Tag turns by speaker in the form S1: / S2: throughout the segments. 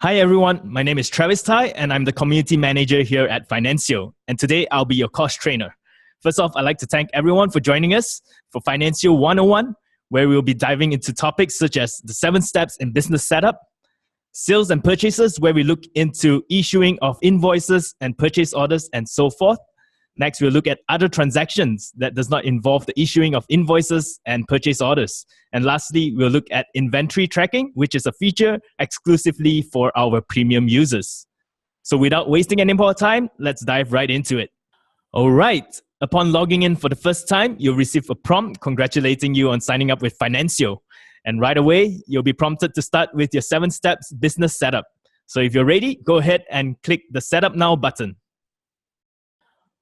S1: Hi everyone, my name is Travis Tai and I'm the community manager here at Financio. And today I'll be your course trainer. First off, I'd like to thank everyone for joining us for Financio 101, where we'll be diving into topics such as the 7 steps in business setup, sales and purchases, where we look into issuing of invoices and purchase orders and so forth. Next, we'll look at other transactions that does not involve the issuing of invoices and purchase orders. And lastly, we'll look at inventory tracking, which is a feature exclusively for our premium users. So without wasting any more time, let's dive right into it. All right. Upon logging in for the first time, you'll receive a prompt congratulating you on signing up with Financio. And right away, you'll be prompted to start with your 7 steps business setup. So if you're ready, go ahead and click the Setup Now button.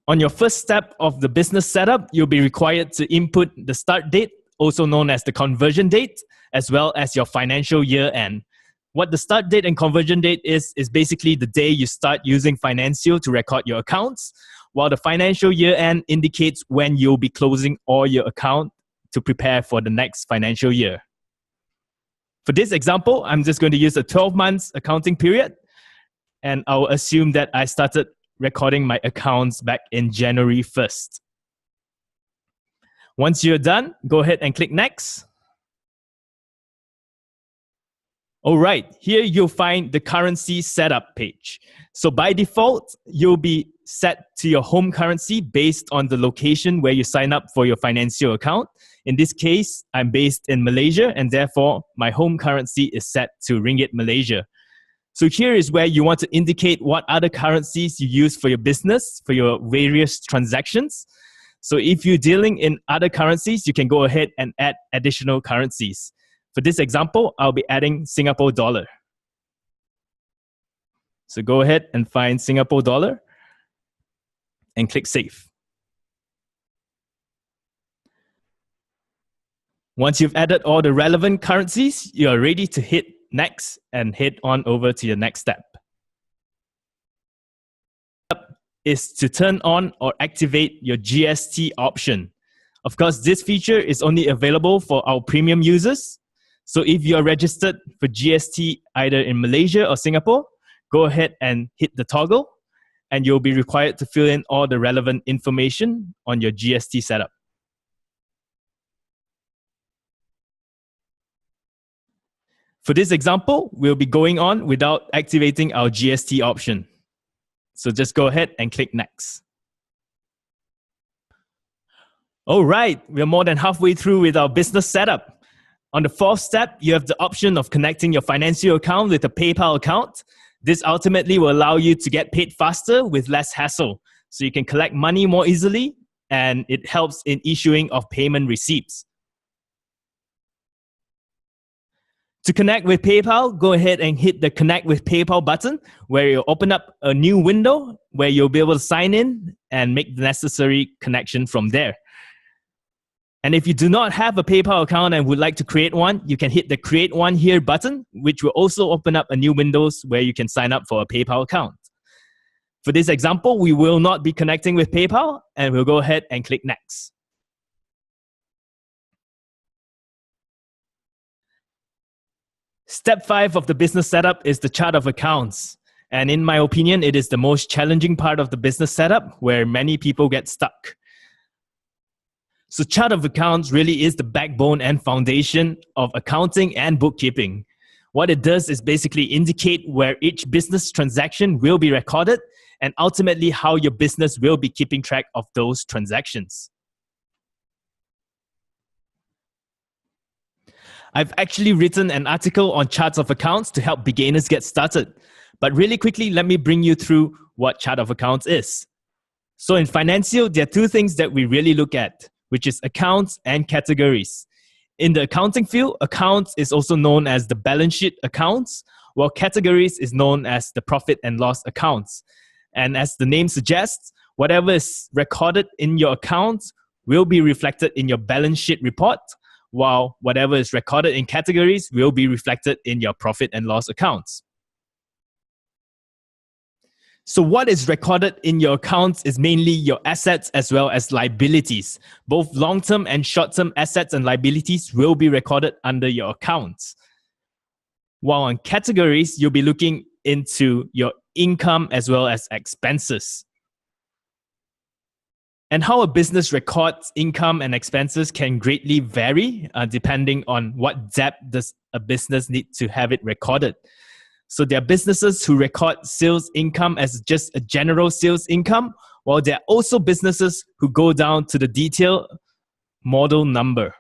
S1: On your first step of the business setup, you'll be required to input the start date, also known as the conversion date, as well as your financial year end. What the start date and conversion date is basically the day you start using Financio to record your accounts, while the financial year end indicates when you'll be closing all your account to prepare for the next financial year. For this example, I'm just going to use a 12 months accounting period, and I'll assume that I started recording my accounts back in January 1st. Once you're done, go ahead and click Next. All right, here you'll find the currency setup page. So by default, you'll be set to your home currency based on the location where you sign up for your Financio account. In this case, I'm based in Malaysia, and therefore my home currency is set to Ringgit Malaysia. So here is where you want to indicate what other currencies you use for your business, for your various transactions. So if you're dealing in other currencies, you can go ahead and add additional currencies. For this example, I'll be adding Singapore dollar. So go ahead and find Singapore dollar and click Save. Once you've added all the relevant currencies, you are ready to hit Next and head on over to your next step. Is to turn on or activate your GST option. Of course, this feature is only available for our premium users. So if you're registered for GST either in Malaysia or Singapore, go ahead and hit the toggle and you'll be required to fill in all the relevant information on your GST setup. For this example, we'll be going on without activating our GST option. So just go ahead and click Next. All right, we're more than halfway through with our business setup. On the 4th step, you have the option of connecting your Financio account with a PayPal account. This ultimately will allow you to get paid faster with less hassle. So you can collect money more easily, and it helps in issuing of payment receipts. To connect with PayPal, go ahead and hit the Connect with PayPal button, where you'll open up a new window where you'll be able to sign in and make the necessary connection from there. And if you do not have a PayPal account and would like to create one, you can hit the Create One Here button, which will also open up a new window where you can sign up for a PayPal account. For this example, we will not be connecting with PayPal, and we'll go ahead and click Next. Step 5 of the business setup is the chart of accounts. And in my opinion, it is the most challenging part of the business setup where many people get stuck. So chart of accounts really is the backbone and foundation of accounting and bookkeeping. What it does is basically indicate where each business transaction will be recorded and ultimately how your business will be keeping track of those transactions. I've actually written an article on charts of accounts to help beginners get started. But really quickly, let me bring you through what chart of accounts is. So in Financio, there are 2 things that we really look at, which is accounts and categories. In the accounting field, accounts is also known as the balance sheet accounts, while categories is known as the profit and loss accounts. And as the name suggests, whatever is recorded in your accounts will be reflected in your balance sheet report, while whatever is recorded in categories will be reflected in your profit and loss accounts. So what is recorded in your accounts is mainly your assets as well as liabilities. Both long-term and short-term assets and liabilities will be recorded under your accounts. While on categories, you'll be looking into your income as well as expenses. And how a business records income and expenses can greatly vary depending on what depth does a business need to have it recorded. So there are businesses who record sales income as just a general sales income, while there are also businesses who go down to the detailed model number.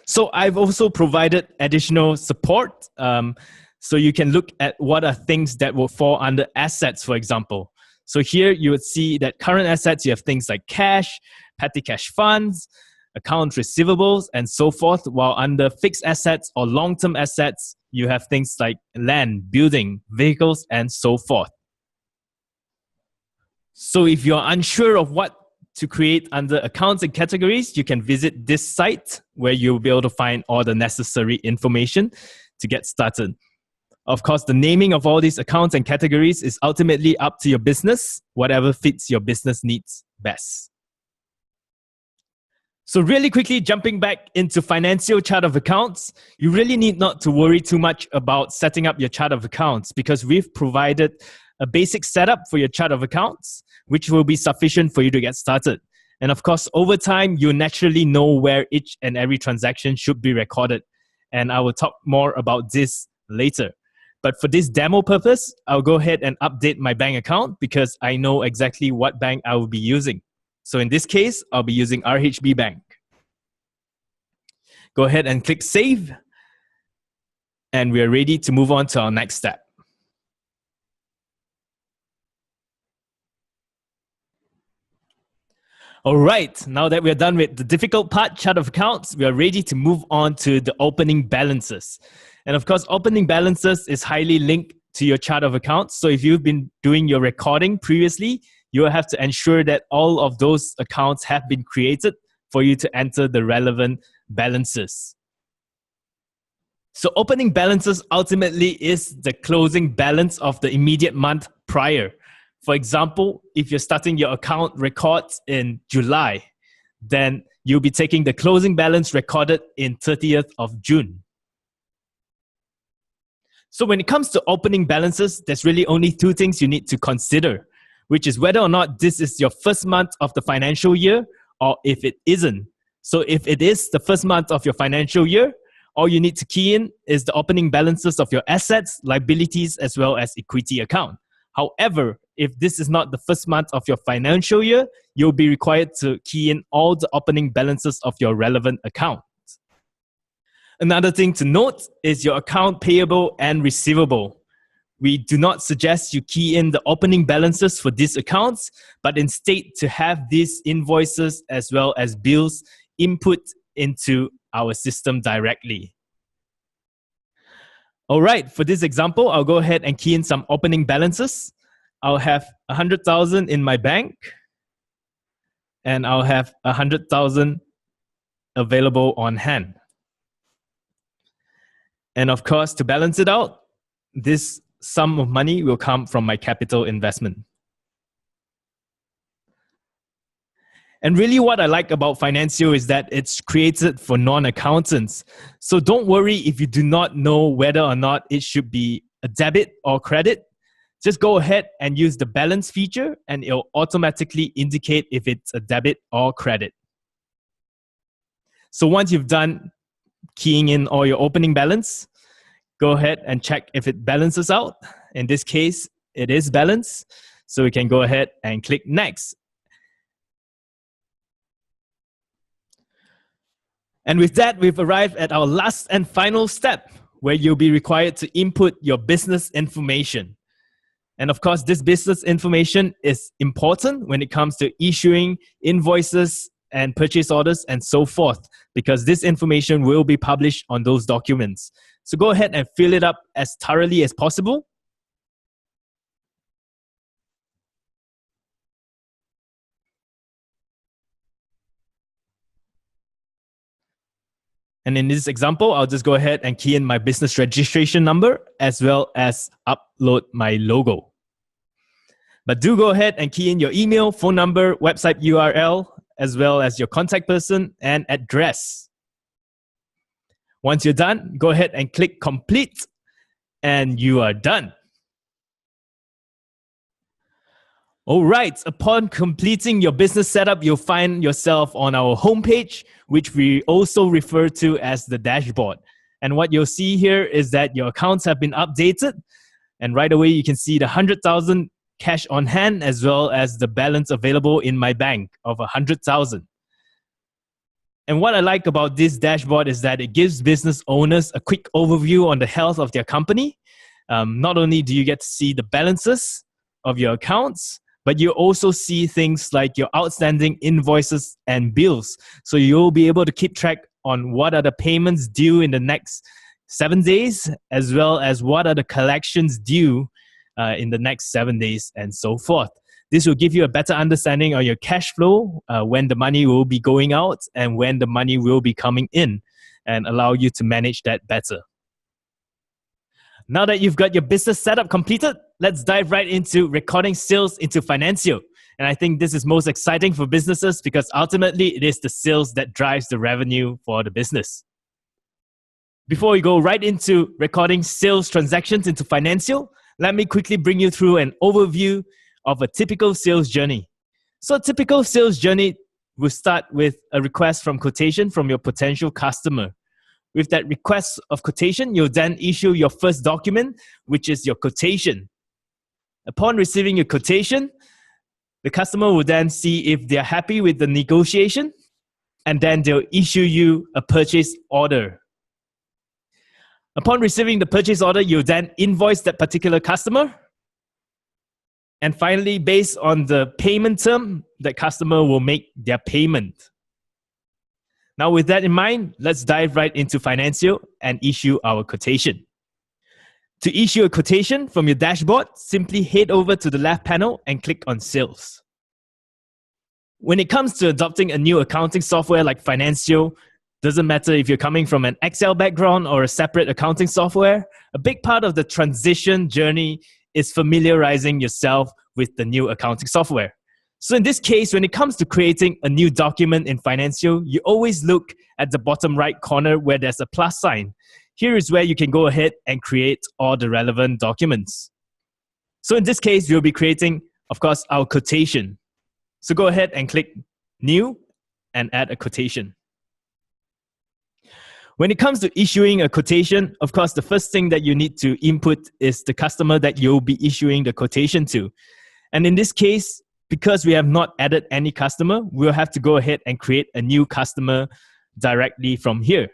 S1: So I've also provided additional support. So you can look at what are things that will fall under assets, for example. So here you would see that current assets, you have things like cash, petty cash funds, accounts receivables, and so forth. While under fixed assets or long-term assets, you have things like land, building, vehicles, and so forth. So if you're unsure of what to create under accounts and categories, you can visit this site where you'll be able to find all the necessary information to get started. Of course, the naming of all these accounts and categories is ultimately up to your business, whatever fits your business needs best. So really quickly, jumping back into Financio chart of accounts, you really need not to worry too much about setting up your chart of accounts because we've provided a basic setup for your chart of accounts, which will be sufficient for you to get started. And of course, over time, you naturally know where each and every transaction should be recorded. And I will talk more about this later. But for this demo purpose, I'll go ahead and update my bank account because I know exactly what bank I will be using. So in this case, I'll be using RHB Bank. Go ahead and click Save. And we're ready to move on to our next step. All right, now that we're done with the difficult part, chart of accounts, we are ready to move on to the opening balances. And of course, opening balances is highly linked to your chart of accounts. So if you've been doing your recording previously, you will have to ensure that all of those accounts have been created for you to enter the relevant balances. So opening balances ultimately is the closing balance of the immediate month prior. For example, if you're starting your account records in July, then you'll be taking the closing balance recorded in 30th of June. So when it comes to opening balances, there's really only two things you need to consider, which is whether or not this is your first month of the financial year or if it isn't. So if it is the first month of your financial year, all you need to key in is the opening balances of your assets, liabilities, as well as equity account. However, if this is not the first month of your financial year, you'll be required to key in all the opening balances of your relevant account. Another thing to note is your account payable and receivable. We do not suggest you key in the opening balances for these accounts, but instead to have these invoices as well as bills input into our system directly. All right, for this example, I'll go ahead and key in some opening balances. I'll have 100,000 in my bank, and I'll have 100,000 available on hand. And of course, to balance it out, this sum of money will come from my capital investment. And really what I like about Financio is that it's created for non-accountants. So don't worry if you do not know whether or not it should be a debit or credit. Just go ahead and use the balance feature and it'll automatically indicate if it's a debit or credit. So once you've done keying in all your opening balance, go ahead and check if it balances out. In this case, it is balanced. So we can go ahead and click Next. And with that, we've arrived at our last and final step, where you'll be required to input your business information. And of course, this business information is important when it comes to issuing invoices and purchase orders and so forth, because this information will be published on those documents. So go ahead and fill it up as thoroughly as possible. And in this example, I'll just go ahead and key in my business registration number as well as upload my logo. But do go ahead and key in your email, phone number, website URL, as well as your contact person and address. Once you're done, go ahead and click Complete, and you are done. All right. Upon completing your business setup, you'll find yourself on our homepage, which we also refer to as the dashboard. And what you'll see here is that your accounts have been updated. And right away, you can see the 100,000 cash on hand as well as the balance available in my bank of 100,000. And what I like about this dashboard is that it gives business owners a quick overview on the health of their company. Not only do you get to see the balances of your accounts, but you also see things like your outstanding invoices and bills. So you'll be able to keep track on what are the payments due in the next 7 days, as well as what are the collections due in the next 7 days, and so forth. This will give you a better understanding of your cash flow, when the money will be going out and when the money will be coming in, and allow you to manage that better. Now that you've got your business setup completed, let's dive right into recording sales into Financio. And I think this is most exciting for businesses because ultimately it is the sales that drives the revenue for the business. Before we go right into recording sales transactions into Financio, let me quickly bring you through an overview of a typical sales journey. So a typical sales journey will start with a request from quotation from your potential customer. With that request of quotation, you'll then issue your first document, which is your quotation. Upon receiving your quotation, the customer will then see if they're happy with the negotiation, and then they'll issue you a purchase order. Upon receiving the purchase order, you'll then invoice that particular customer. And finally, based on the payment term, the customer will make their payment. Now, with that in mind, let's dive right into Financio and issue our quotation. To issue a quotation from your dashboard, simply head over to the left panel and click on Sales. When it comes to adopting a new accounting software like Financio, doesn't matter if you're coming from an Excel background or a separate accounting software, a big part of the transition journey is familiarizing yourself with the new accounting software. So in this case, when it comes to creating a new document in Financio, you always look at the bottom right corner where there's a plus sign. Here is where you can go ahead and create all the relevant documents. So in this case, we'll be creating, of course, our quotation. So go ahead and click New and add a quotation. When it comes to issuing a quotation, of course, the first thing that you need to input is the customer that you'll be issuing the quotation to. And in this case, because we have not added any customer, we'll have to go ahead and create a new customer directly from here.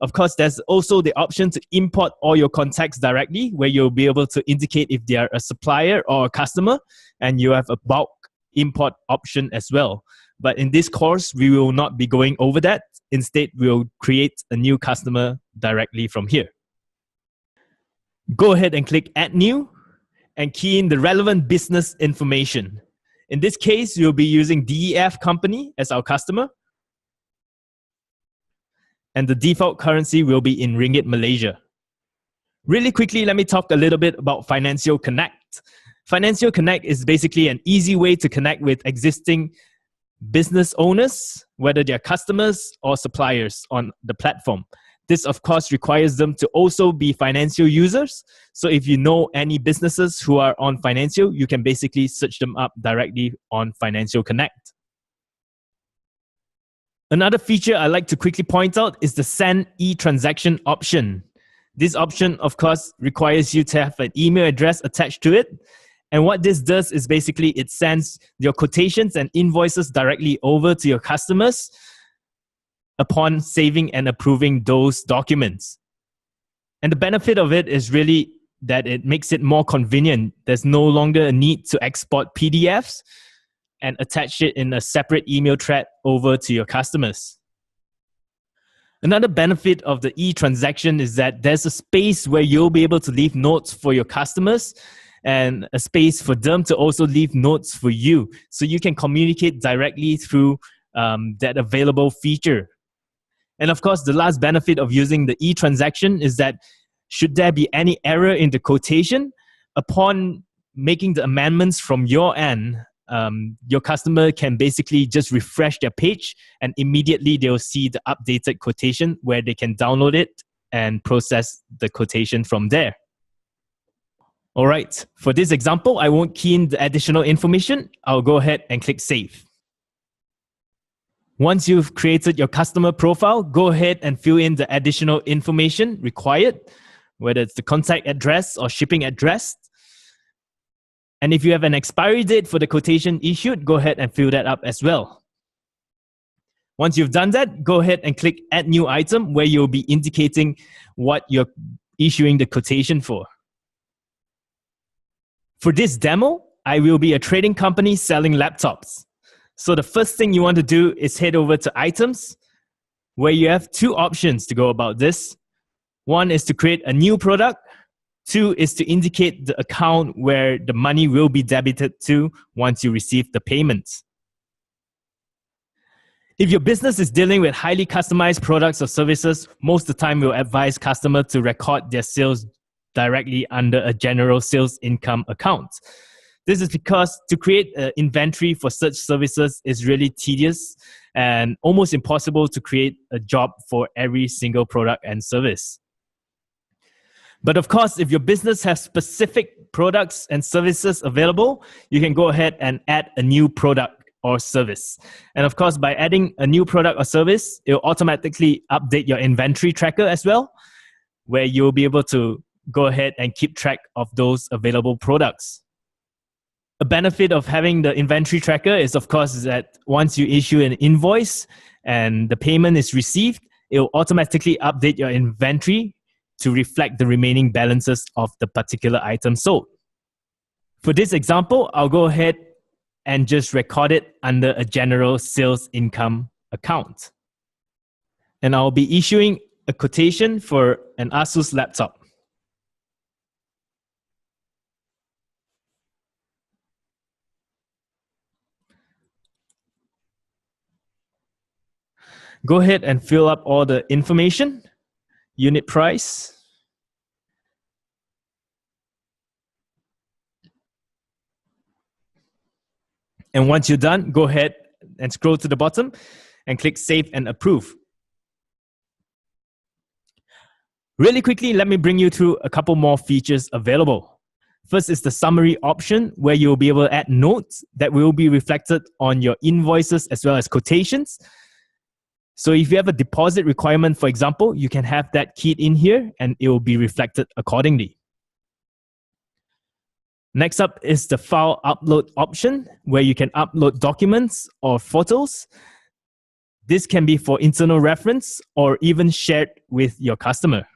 S1: Of course, there's also the option to import all your contacts directly, where you'll be able to indicate if they are a supplier or a customer, and you have a bulk import option as well. But in this course, we will not be going over that. Instead, we'll create a new customer directly from here. Go ahead and click Add New and key in the relevant business information. In this case, we'll be using DEF Company as our customer. And the default currency will be in Ringgit Malaysia. Really quickly, let me talk a little bit about Financio Connect. Financio Connect is basically an easy way to connect with existing business owners, whether they're customers or suppliers on the platform. This, of course, requires them to also be Financio users. So if you know any businesses who are on Financio, you can basically search them up directly on Financio Connect. Another feature I like to quickly point out is the Send e-transaction option. This option, of course, requires you to have an email address attached to it. And what this does is basically it sends your quotations and invoices directly over to your customers upon saving and approving those documents. And the benefit of it is really that it makes it more convenient. There's no longer a need to export PDFs and attach it in a separate email thread over to your customers. Another benefit of the e-transaction is that there's a space where you'll be able to leave notes for your customers and a space for them to also leave notes for you. So you can communicate directly through that available feature. And of course, the last benefit of using the e-transaction is that should there be any error in the quotation, upon making the amendments from your end, your customer can basically just refresh their page and immediately they'll see the updated quotation where they can download it and process the quotation from there. All right, for this example, I won't key in the additional information. I'll go ahead and click Save. Once you've created your customer profile, go ahead and fill in the additional information required, whether it's the contact address or shipping address. And if you have an expiry date for the quotation issued, go ahead and fill that up as well. Once you've done that, go ahead and click Add New Item, where you'll be indicating what you're issuing the quotation for. For this demo, I will be a trading company selling laptops. So the first thing you want to do is head over to Items, where you have two options to go about this. One is to create a new product. Two is to indicate the account where the money will be debited to once you receive the payments. If your business is dealing with highly customized products or services, most of the time we'll advise customers to record their sales directly under a general sales income account. This is because to create an inventory for such services is really tedious and almost impossible to create a job for every single product and service. But of course, if your business has specific products and services available, you can go ahead and add a new product or service. And of course, by adding a new product or service, it will automatically update your inventory tracker as well, where you'll be able to go ahead and keep track of those available products. A benefit of having the inventory tracker is, of course, that once you issue an invoice and the payment is received, it will automatically update your inventory to reflect the remaining balances of the particular item sold. For this example, I'll go ahead and just record it under a general sales income account. And I'll be issuing a quotation for an Asus laptop. Go ahead and fill up all the information, unit price, and once you're done, go ahead and scroll to the bottom and click Save and Approve. Really quickly, let me bring you through a couple more features available. First is the summary option, where you'll be able to add notes that will be reflected on your invoices as well as quotations. So if you have a deposit requirement, for example, you can have that keyed in here and it will be reflected accordingly. Next up is the file upload option, where you can upload documents or photos. This can be for internal reference or even shared with your customer.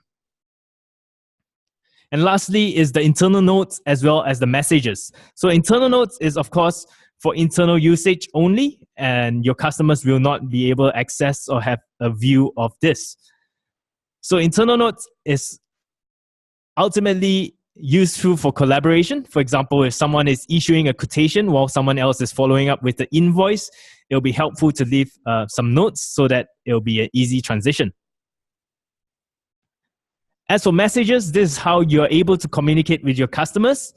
S1: And lastly is the internal notes as well as the messages. So internal notes is, of course, for internal usage only, and your customers will not be able to access or have a view of this. So internal notes is ultimately useful for collaboration. For example, if someone is issuing a quotation while someone else is following up with the invoice, it'll be helpful to leave some notes so that it'll be an easy transition. As for messages, this is how you're able to communicate with your customers.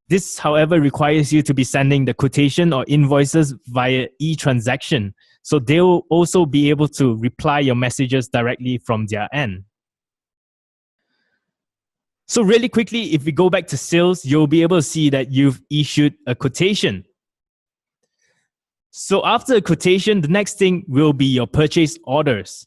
S1: This, however, requires you to be sending the quotation or invoices via e-transaction. So they'll also be able to reply your messages directly from their end. So really quickly, if we go back to sales, you'll be able to see that you've issued a quotation. So after a quotation, the next thing will be your purchase orders.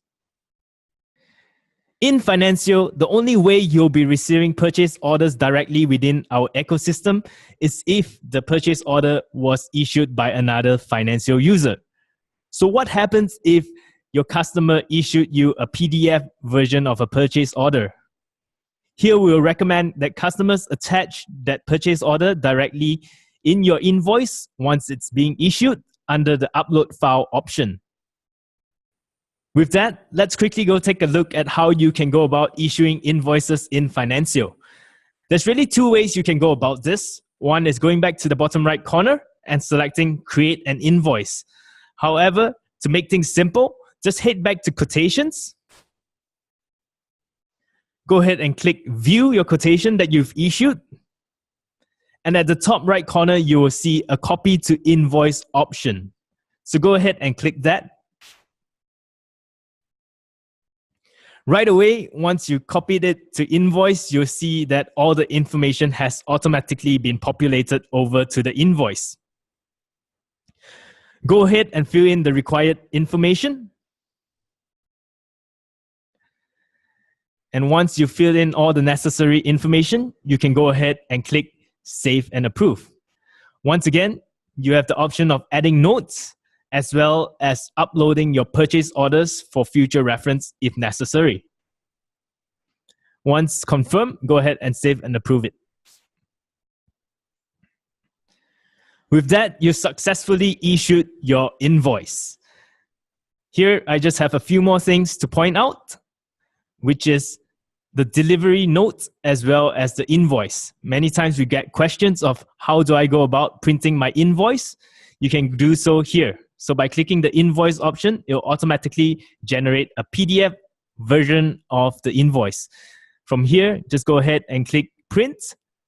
S1: In Financio, the only way you'll be receiving purchase orders directly within our ecosystem is if the purchase order was issued by another Financio user. So what happens if your customer issued you a PDF version of a purchase order? Here we'll recommend that customers attach that purchase order directly in your invoice once it's being issued under the upload file option. With that, let's quickly go take a look at how you can go about issuing invoices in Financio. There's really two ways you can go about this. One is going back to the bottom right corner and selecting Create an Invoice. However, to make things simple, just head back to Quotations. Go ahead and click View your quotation that you've issued. And at the top right corner, you will see a Copy to Invoice option. So go ahead and click that. Right away, once you copied it to invoice, you'll see that all the information has automatically been populated over to the invoice. Go ahead and fill in the required information. And once you fill in all the necessary information, you can go ahead and click Save and Approve. Once again, you have the option of adding notes as well as uploading your purchase orders for future reference if necessary. Once confirmed, go ahead and save and approve it. With that, you successfully issued your invoice. Here, I just have a few more things to point out, which is the delivery note as well as the invoice. Many times we get questions of how do I go about printing my invoice? You can do so here. So by clicking the invoice option, it will automatically generate a PDF version of the invoice. From here, just go ahead and click print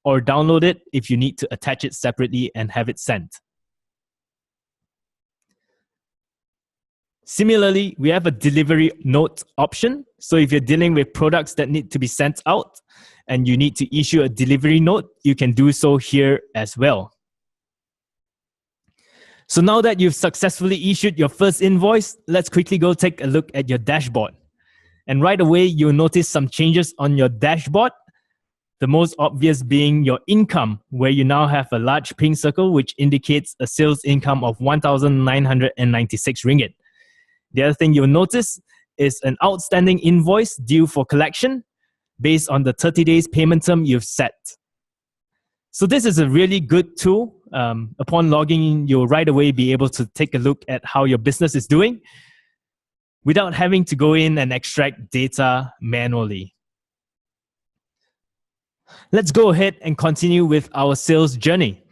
S1: or download it if you need to attach it separately and have it sent. Similarly, we have a delivery note option. So if you're dealing with products that need to be sent out and you need to issue a delivery note, you can do so here as well. So now that you've successfully issued your first invoice, let's quickly go take a look at your dashboard. And right away, you'll notice some changes on your dashboard. The most obvious being your income, where you now have a large pink circle, which indicates a sales income of 1,996 ringgit. The other thing you'll notice is an outstanding invoice due for collection based on the 30 days payment term you've set. So this is a really good tool. Upon logging in, you'll right away be able to take a look at how your business is doing without having to go in and extract data manually. Let's go ahead and continue with our sales journey.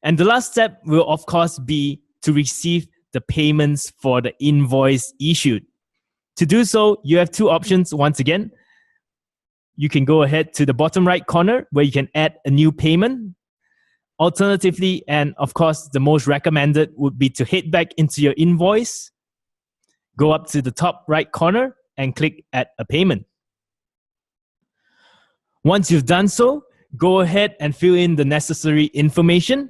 S1: And the last step will, of course, be to receive the payments for the invoice issued. To do so, you have two options once again. You can go ahead to the bottom right corner where you can add a new payment. Alternatively, and of course, the most recommended would be to head back into your invoice, go up to the top right corner and click Add a Payment. Once you've done so, go ahead and fill in the necessary information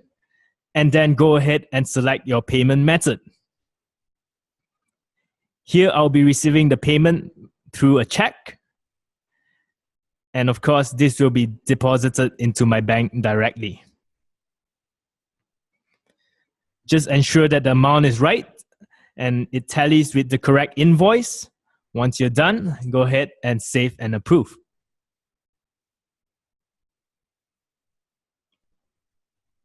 S1: and then go ahead and select your payment method. Here, I'll be receiving the payment through a check. And of course, this will be deposited into my bank directly. Just ensure that the amount is right and it tallies with the correct invoice. Once you're done, go ahead and save and approve.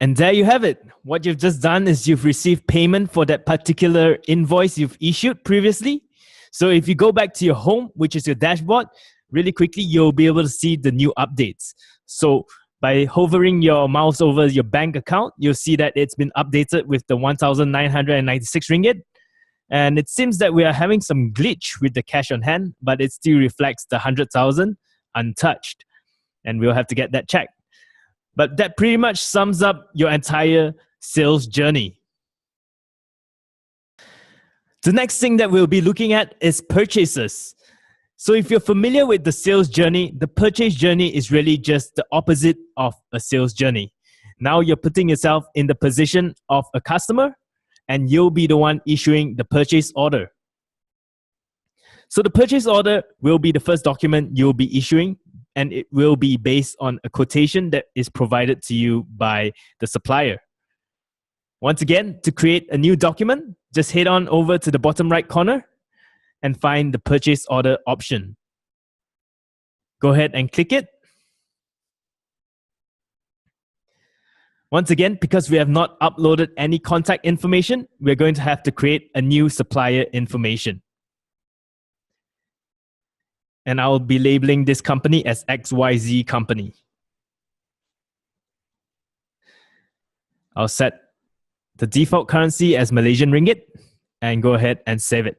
S1: And there you have it. What you've just done is you've received payment for that particular invoice you've issued previously. So if you go back to your home, which is your dashboard, really quickly, you'll be able to see the new updates. So by hovering your mouse over your bank account, you'll see that it's been updated with the 1,996 ringgit. And it seems that we are having some glitch with the cash on hand, but it still reflects the 100,000 untouched. And we'll have to get that checked. But that pretty much sums up your entire sales journey. The next thing that we'll be looking at is purchases. So if you're familiar with the sales journey, the purchase journey is really just the opposite of a sales journey. Now you're putting yourself in the position of a customer and you'll be the one issuing the purchase order. So the purchase order will be the first document you'll be issuing, and it will be based on a quotation that is provided to you by the supplier. Once again, to create a new document, just head on over to the bottom right corner and find the purchase order option. Go ahead and click it. Once again, because we have not uploaded any contact information, we're going to have to create a new supplier information. And I'll be labeling this company as XYZ Company. I'll set the default currency as Malaysian Ringgit and go ahead and save it.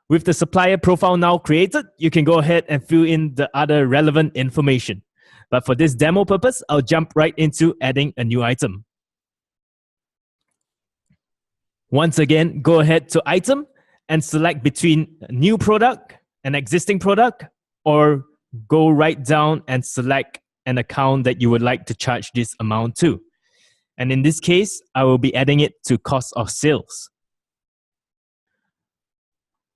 S1: With the supplier profile now created, you can go ahead and fill in the other relevant information. But for this demo purpose, I'll jump right into adding a new item. Once again, go ahead to Item and select between a new product, an existing product, or go right down and select an account that you would like to charge this amount to. And in this case, I will be adding it to cost of sales.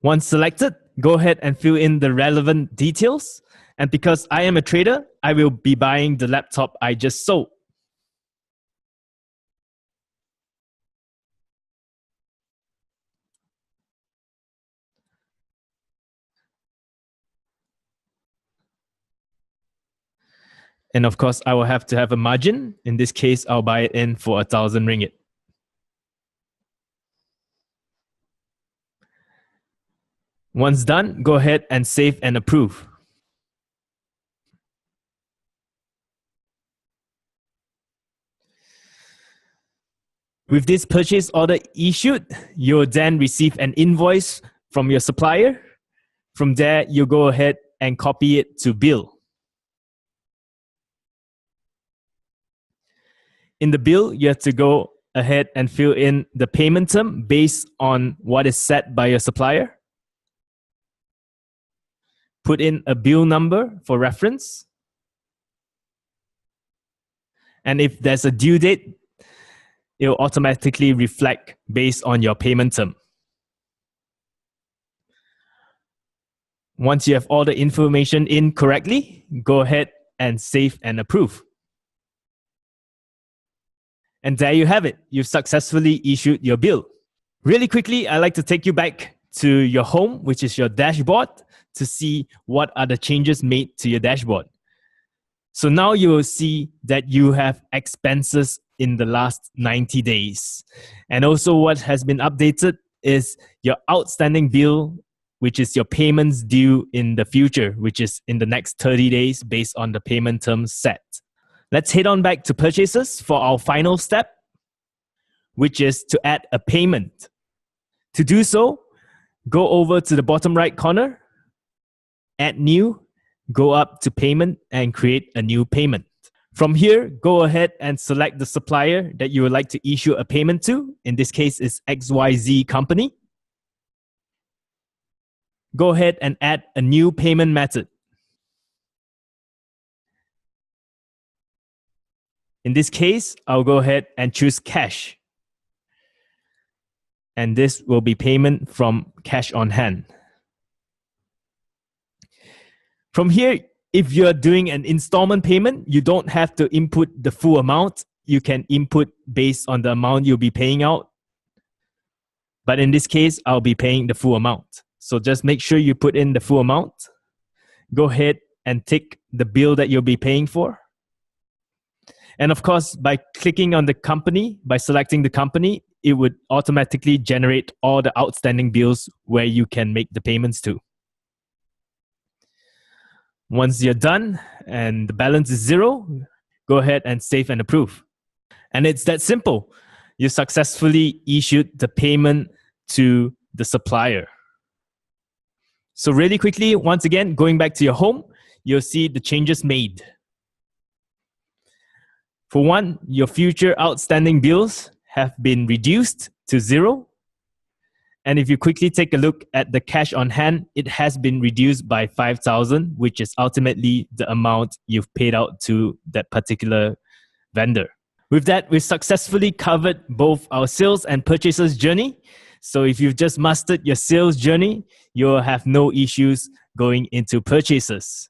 S1: Once selected, go ahead and fill in the relevant details. And because I am a trader, I will be buying the laptop I just sold. And of course, I will have to have a margin. In this case, I'll buy it in for 1,000 ringgit. Once done, go ahead and save and approve. With this purchase order issued, you'll then receive an invoice from your supplier. From there, you go ahead and copy it to bill. In the bill, you have to go ahead and fill in the payment term based on what is set by your supplier. Put in a bill number for reference. And if there's a due date, it will automatically reflect based on your payment term. Once you have all the information in correctly, go ahead and save and approve. And there you have it. You've successfully issued your bill. Really quickly, I'd like to take you back to your home, which is your dashboard, to see what are the changes made to your dashboard. So now you will see that you have expenses in the last 90 days. And also what has been updated is your outstanding bill, which is your payments due in the future, which is in the next 30 days based on the payment terms set. Let's head on back to purchases for our final step, which is to add a payment. To do so, go over to the bottom right corner, add new, go up to payment and create a new payment. From here, go ahead and select the supplier that you would like to issue a payment to. In this case, it's XYZ company. Go ahead and add a new payment method. In this case, I'll go ahead and choose cash. And this will be payment from cash on hand. From here, if you're doing an installment payment, you don't have to input the full amount. You can input based on the amount you'll be paying out. But in this case, I'll be paying the full amount. So just make sure you put in the full amount. Go ahead and tick the bill that you'll be paying for. And of course, by clicking on the company, by selecting the company, it would automatically generate all the outstanding bills where you can make the payments to. Once you're done and the balance is zero, go ahead and save and approve. And it's that simple. You successfully issued the payment to the supplier. So really quickly, once again, going back to your home, you'll see the changes made. For one, your future outstanding bills have been reduced to zero. And if you quickly take a look at the cash on hand, it has been reduced by 5,000, which is ultimately the amount you've paid out to that particular vendor. With that, we've successfully covered both our sales and purchases journey. So if you've just mastered your sales journey, you'll have no issues going into purchases.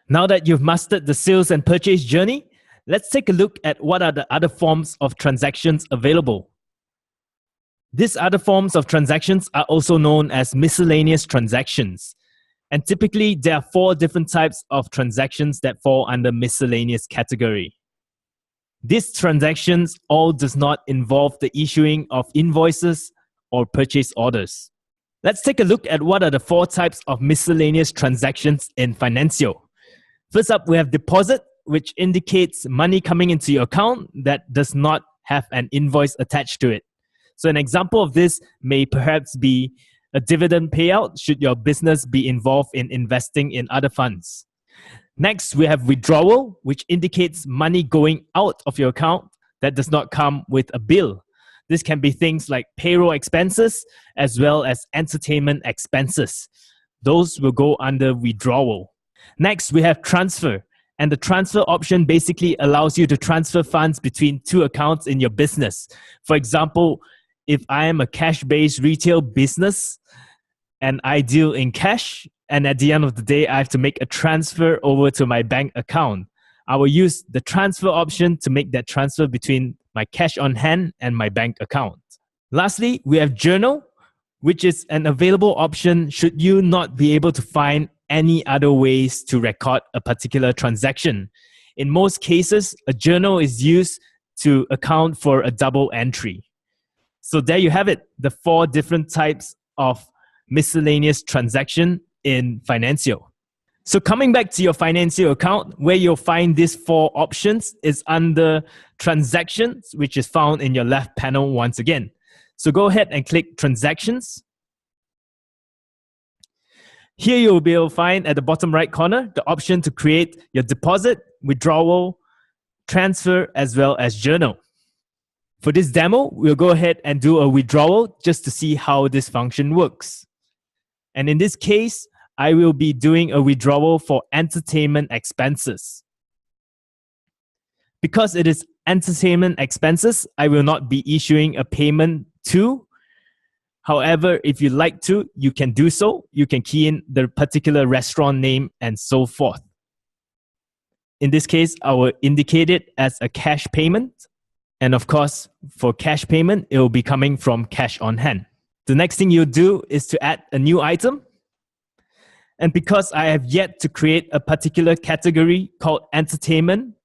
S1: Now that you've mastered the sales and purchase journey, let's take a look at what are the other forms of transactions available. These other forms of transactions are also known as miscellaneous transactions. And typically, there are 4 different types of transactions that fall under miscellaneous category. These transactions all does not involve the issuing of invoices or purchase orders. Let's take a look at what are the 4 types of miscellaneous transactions in Financio. First up, we have deposit, which indicates money coming into your account that does not have an invoice attached to it. So an example of this may perhaps be a dividend payout should your business be involved in investing in other funds. Next, we have withdrawal, which indicates money going out of your account that does not come with a bill. This can be things like payroll expenses as well as entertainment expenses. Those will go under withdrawal. Next, we have transfer. And the transfer option basically allows you to transfer funds between two accounts in your business. For example, if I am a cash-based retail business and I deal in cash, and at the end of the day, I have to make a transfer over to my bank account, I will use the transfer option to make that transfer between my cash on hand and my bank account. Lastly, we have journal, which is an available option should you not be able to find any other ways to record a particular transaction. In most cases, a journal is used to account for a double entry. So there you have it, the 4 different types of miscellaneous transaction in Financio. So coming back to your Financio account, where you'll find these 4 options is under transactions, which is found in your left panel once again. So go ahead and click transactions. Here you'll be able to find at the bottom right corner the option to create your deposit, withdrawal, transfer, as well as journal. For this demo, we'll go ahead and do a withdrawal just to see how this function works. And in this case, I will be doing a withdrawal for entertainment expenses. Because it is entertainment expenses, I will not be issuing a payment to. However, if you like to, you can do so. You can key in the particular restaurant name and so forth. In this case, I will indicate it as a cash payment. And of course, for cash payment, it will be coming from cash on hand. The next thing you'll do is to add a new item. And because I have yet to create a particular category called entertainment,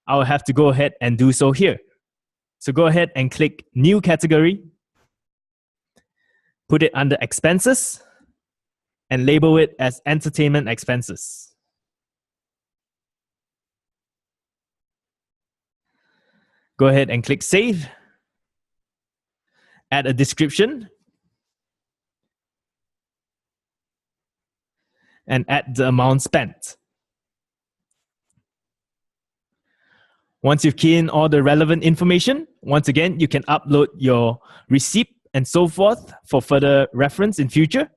S1: I'll have to go ahead and do so here. So go ahead and click New Category, put it under Expenses, and label it as Entertainment Expenses. Go ahead and click Save. Add a description. And add the amount spent. Once you've keyed in all the relevant information, once again, you can upload your receipt and so forth for further reference in future.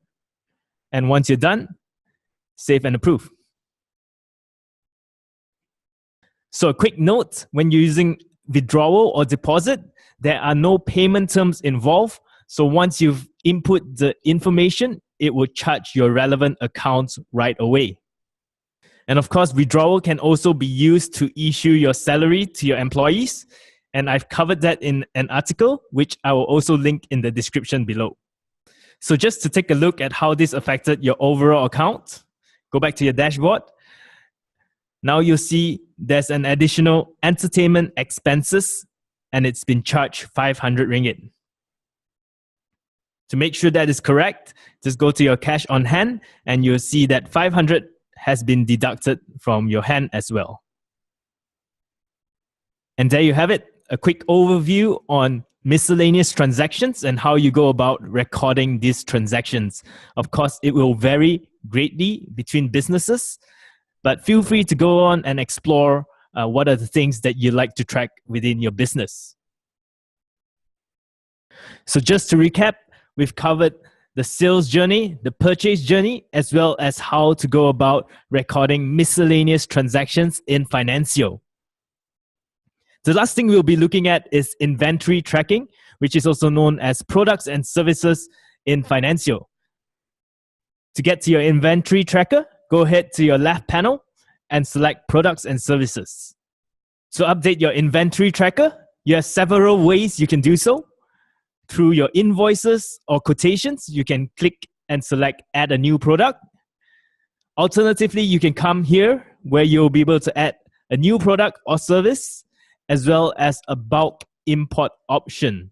S1: And once you're done, save and approve. So a quick note, when you're using withdrawal or deposit, there are no payment terms involved. So once you've input the information, it will charge your relevant accounts right away. And of course, withdrawal can also be used to issue your salary to your employees. And I've covered that in an article, which I will also link in the description below. So just to take a look at how this affected your overall account, go back to your dashboard. Now you'll see there's an additional entertainment expenses, and it's been charged 500 ringgit. To make sure that is correct, just go to your cash on hand and you'll see that 500 has been deducted from your hand as well. And there you have it, a quick overview on miscellaneous transactions and how you go about recording these transactions. Of course, it will vary greatly between businesses, but feel free to go on and explore what are the things that you like to track within your business. So just to recap, we've covered the sales journey, the purchase journey, as well as how to go about recording miscellaneous transactions in Financio. The last thing we'll be looking at is inventory tracking, which is also known as products and services in Financio. To get to your inventory tracker, go ahead to your left panel and select products and services. To update your inventory tracker, you have several ways you can do so. Through your invoices or quotations, you can click and select add a new product. Alternatively, you can come here where you'll be able to add a new product or service, as well as a bulk import option.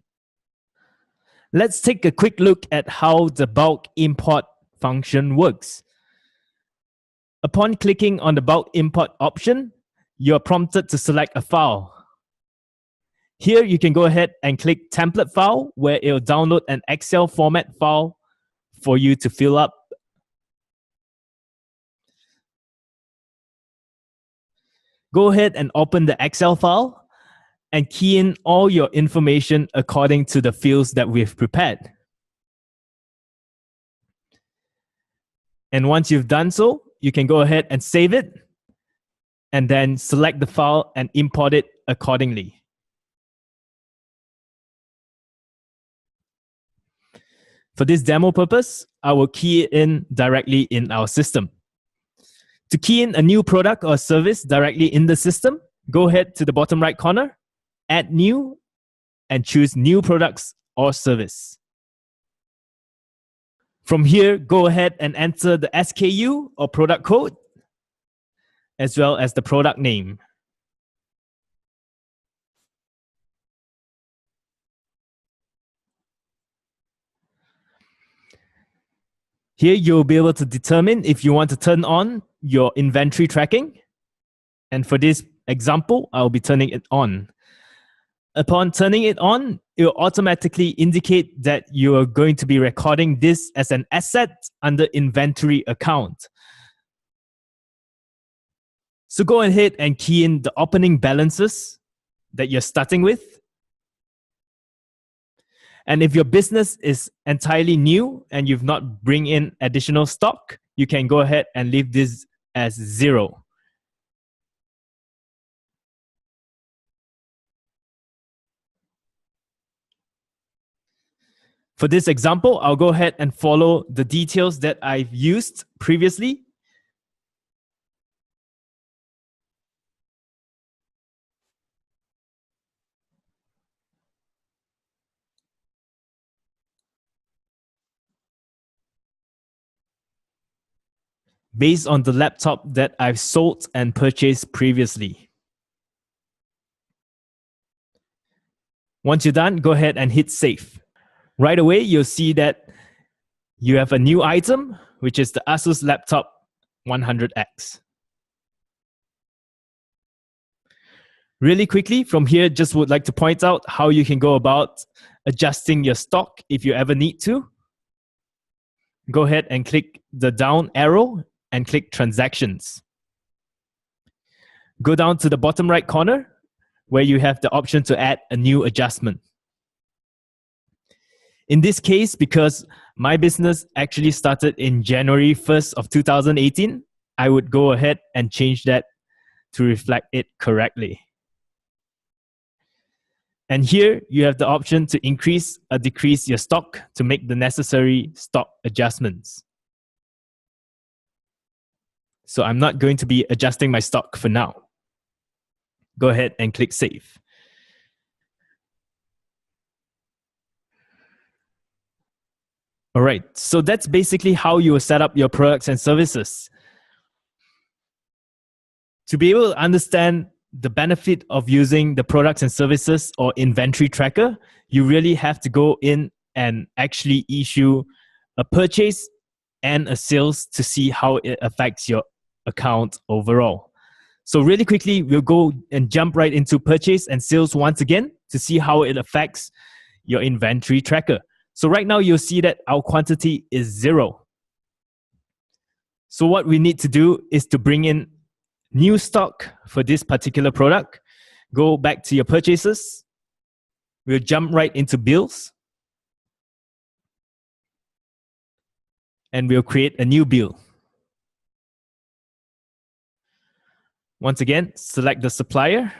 S1: Let's take a quick look at how the bulk import function works. Upon clicking on the bulk import option, you're prompted to select a file. Here, you can go ahead and click template file, where it'll download an Excel format file for you to fill up. Go ahead and open the Excel file. and key in all your information according to the fields that we've prepared. And once you've done so, you can go ahead and save it and then select the file and import it accordingly. For this demo purpose, I will key it in directly in our system. To key in a new product or service directly in the system, go ahead to the bottom right corner, add new, and choose new products or service. From here, go ahead and enter the SKU or product code, as well as the product name. Here, you'll be able to determine if you want to turn on your inventory tracking. And for this example, I'll be turning it on. Upon turning it on, it will automatically indicate that you are going to be recording this as an asset under inventory account. So go ahead and key in the opening balances that you're starting with. And if your business is entirely new and you've not bring in additional stock, you can go ahead and leave this as 0. For this example, I'll go ahead and follow the details that I've used previously. Based on the laptop that I've sold and purchased previously. Once you're done, go ahead and hit save. Right away, you'll see that you have a new item, which is the Asus Laptop 100X. Really quickly, from here, just would like to point out how you can go about adjusting your stock if you ever need to. Go ahead and click the down arrow and click Transactions. Go down to the bottom right corner where you have the option to add a new adjustment. In this case, because my business actually started in January 1st of 2018, I would go ahead and change that to reflect it correctly. And here you have the option to increase or decrease your stock to make the necessary stock adjustments. So I'm not going to be adjusting my stock for now. Go ahead and click Save. All right, so that's basically how you will set up your products and services. To be able to understand the benefit of using the products and services or inventory tracker, you really have to go in and actually issue a purchase and a sales to see how it affects your account overall. So really quickly, we'll go and jump right into purchase and sales once again to see how it affects your inventory tracker. So right now, you'll see that our quantity is 0. So what we need to do is to bring in new stock for this particular product. Go back to your purchases. We'll jump right into bills. And we'll create a new bill. Once again, select the supplier.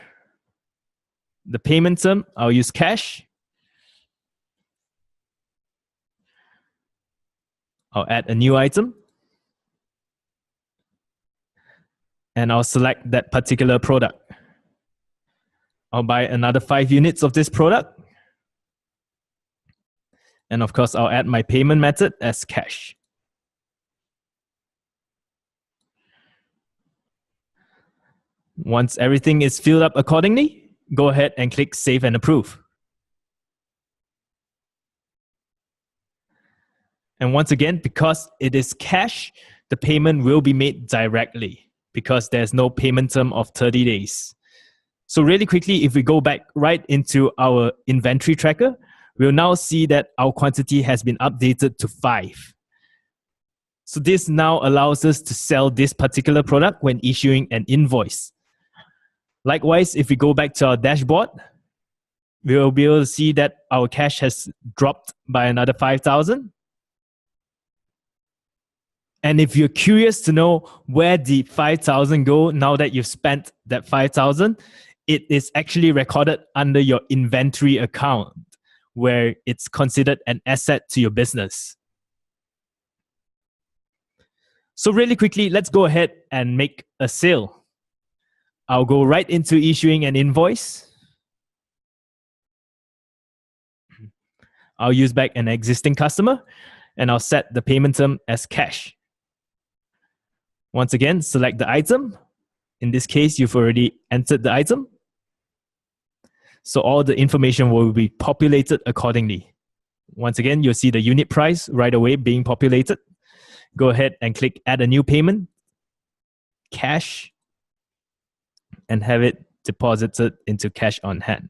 S1: The payment term, I'll use cash. I'll add a new item. And I'll select that particular product. I'll buy another 5 units of this product. And of course, I'll add my payment method as cash. Once everything is filled up accordingly, go ahead and click Save and Approve. And once again, because it is cash, the payment will be made directly because there's no payment term of 30 days. So really quickly, if we go back right into our inventory tracker, we'll now see that our quantity has been updated to 5. So this now allows us to sell this particular product when issuing an invoice. Likewise, if we go back to our dashboard, we will be able to see that our cash has dropped by another 5,000. And if you're curious to know where the 5,000 go now that you've spent that 5,000, it is actually recorded under your inventory account, where it's considered an asset to your business. So really quickly, let's go ahead and make a sale. I'll go right into issuing an invoice. I'll use back an existing customer, and I'll set the payment term as cash. Once again, select the item. In this case, you've already entered the item. So all the information will be populated accordingly. Once again, you'll see the unit price right away being populated. Go ahead and click add a new payment, cash, and have it deposited into cash on hand.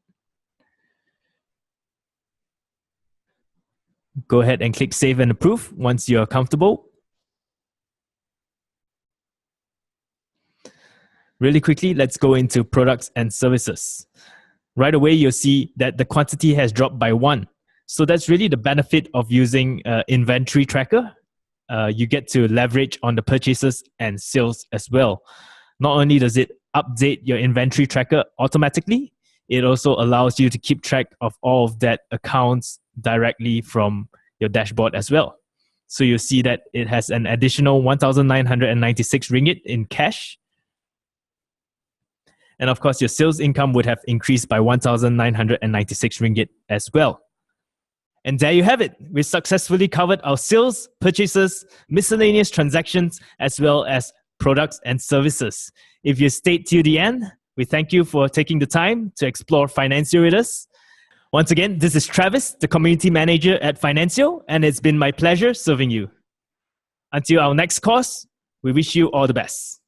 S1: Go ahead and click save and approve once you're comfortable. Really quickly, let's go into products and services. Right away, you'll see that the quantity has dropped by 1. So that's really the benefit of using inventory tracker. You get to leverage on the purchases and sales as well. Not only does it update your inventory tracker automatically, it also allows you to keep track of all of that accounts directly from your dashboard as well. So you see that it has an additional 1,996 ringgit in cash. And of course, your sales income would have increased by 1,996 ringgit as well. And there you have it. We successfully covered our sales, purchases, miscellaneous transactions, as well as products and services. If you stayed till the end, we thank you for taking the time to explore Financio with us. Once again, this is Travis, the Community Manager at Financio, and it's been my pleasure serving you. Until our next course, we wish you all the best.